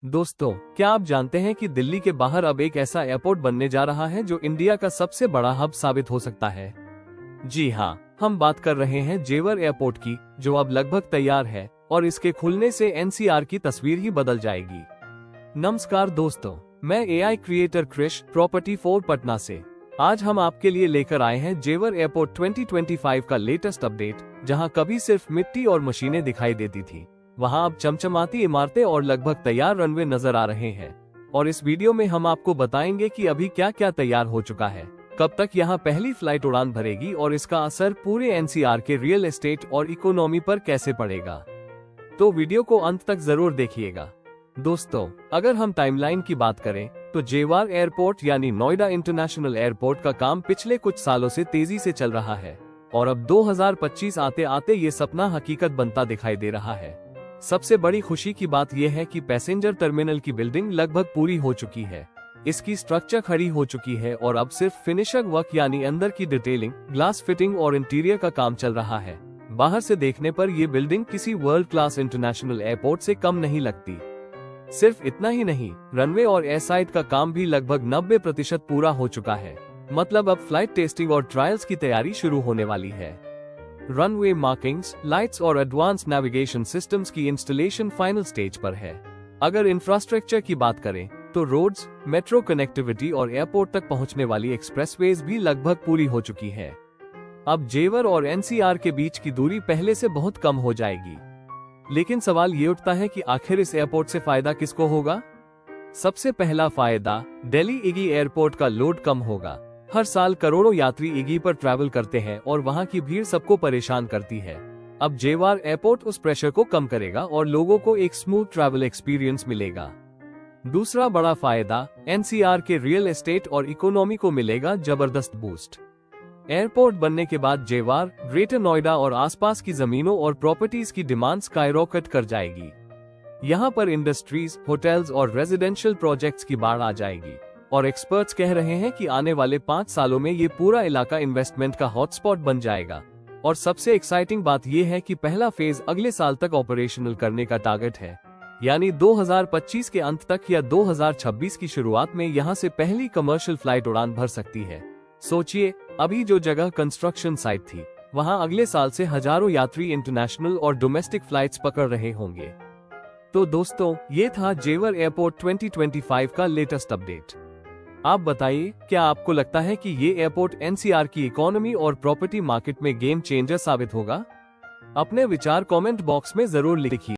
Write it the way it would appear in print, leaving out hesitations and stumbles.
दोस्तों, क्या आप जानते हैं कि दिल्ली के बाहर अब एक ऐसा एयरपोर्ट बनने जा रहा है जो इंडिया का सबसे बड़ा हब साबित हो सकता है। जी हाँ, हम बात कर रहे हैं जेवर एयरपोर्ट की, जो अब लगभग तैयार है और इसके खुलने से एनसीआर की तस्वीर ही बदल जाएगी। नमस्कार दोस्तों, मैं AI creator Krish property 4 Patna से। आज हम आपके लिए लेकर आए हैं जेवर एयरपोर्ट 2025 का लेटेस्ट अपडेट, जहां कभी सिर्फ मिट्टी और मशीनें दिखाई देती थी, वहां अब चमचमाती इमारतें और लगभग तैयार रनवे नजर आ रहे हैं। और इस वीडियो में हम आपको बताएंगे कि अभी क्या क्या तैयार हो चुका है, कब तक यहां पहली फ्लाइट उड़ान भरेगी और इसका असर पूरे एनसीआर के रियल एस्टेट और इकोनॉमी पर कैसे पड़ेगा। तो वीडियो को अंत तक जरूर देखिएगा। दोस्तों, अगर हम टाइमलाइन की बात करें तो जेवर एयरपोर्ट यानी नोएडा इंटरनेशनल एयरपोर्ट का काम पिछले कुछ सालों से तेजी से चल रहा है और अब 2025 आते आते ये सपना हकीकत बनता दिखाई दे रहा है। सबसे बड़ी खुशी की बात यह है कि पैसेंजर टर्मिनल की बिल्डिंग लगभग पूरी हो चुकी है। इसकी स्ट्रक्चर खड़ी हो चुकी है और अब सिर्फ फिनिशिंग वर्क यानी अंदर की डिटेलिंग, ग्लास फिटिंग और इंटीरियर का काम चल रहा है। बाहर से देखने पर यह बिल्डिंग किसी वर्ल्ड क्लास इंटरनेशनल एयरपोर्ट से कम नहीं लगती। सिर्फ इतना ही नहीं, रनवे और एयर साइड का काम भी लगभग 90% पूरा हो चुका है। मतलब अब फ्लाइट टेस्टिंग और ट्रायल्स की तैयारी शुरू होने वाली है। रनवे मार्किंग्स, लाइट्स और एडवांस नेविगेशन सिस्टम्स की इंस्टॉलेशन फाइनल स्टेज पर है। अगर इंफ्रास्ट्रक्चर की बात करें तो रोड्स, मेट्रो कनेक्टिविटी और एयरपोर्ट तक पहुंचने वाली एक्सप्रेसवेज भी लगभग पूरी हो चुकी है। अब जेवर और एनसीआर के बीच की दूरी पहले से बहुत कम हो जाएगी। लेकिन सवाल ये उठता है कि आखिर इस एयरपोर्ट से फायदा किसको होगा? सबसे पहला फायदा, दिल्ली इगी एयरपोर्ट का लोड कम होगा। हर साल करोड़ों यात्री इगी पर ट्रैवल करते हैं और वहां की भीड़ सबको परेशान करती है। अब जेवर एयरपोर्ट उस प्रेशर को कम करेगा और लोगों को एक स्मूथ ट्रैवल एक्सपीरियंस मिलेगा। दूसरा बड़ा फायदा, एनसीआर के रियल एस्टेट और इकोनॉमी को मिलेगा जबरदस्त बूस्ट। एयरपोर्ट बनने के बाद जेवर, ग्रेटर नोएडा और आसपास की जमीनों और प्रॉपर्टीज की डिमांड स्काईरॉकेट कर जाएगी। यहाँ पर इंडस्ट्रीज, होटल्स और रेजिडेंशियल प्रोजेक्ट्स की बाढ़ आ जाएगी और एक्सपर्ट्स कह रहे हैं कि आने वाले 5 सालों में ये पूरा इलाका इन्वेस्टमेंट का हॉटस्पॉट बन जाएगा। और सबसे एक्साइटिंग बात यह है कि पहला फेज अगले साल तक ऑपरेशनल करने का टारगेट है, यानी 2025 के अंत तक या 2026 की शुरुआत में यहाँ से पहली कमर्शियल फ्लाइट उड़ान भर सकती है। सोचिए, अभी जो जगह कंस्ट्रक्शन साइट थी, वहाँ अगले साल से हजारों यात्री इंटरनेशनल और डोमेस्टिक फ्लाइट्स पकड़ रहे होंगे। तो दोस्तों, ये था जेवर एयरपोर्ट 2025 का लेटेस्ट अपडेट। आप बताइए, क्या आपको लगता है कि ये एयरपोर्ट एनसीआर की इकोनॉमी और प्रॉपर्टी मार्केट में गेम चेंजर साबित होगा? अपने विचार कमेंट बॉक्स में जरूर लिखिए।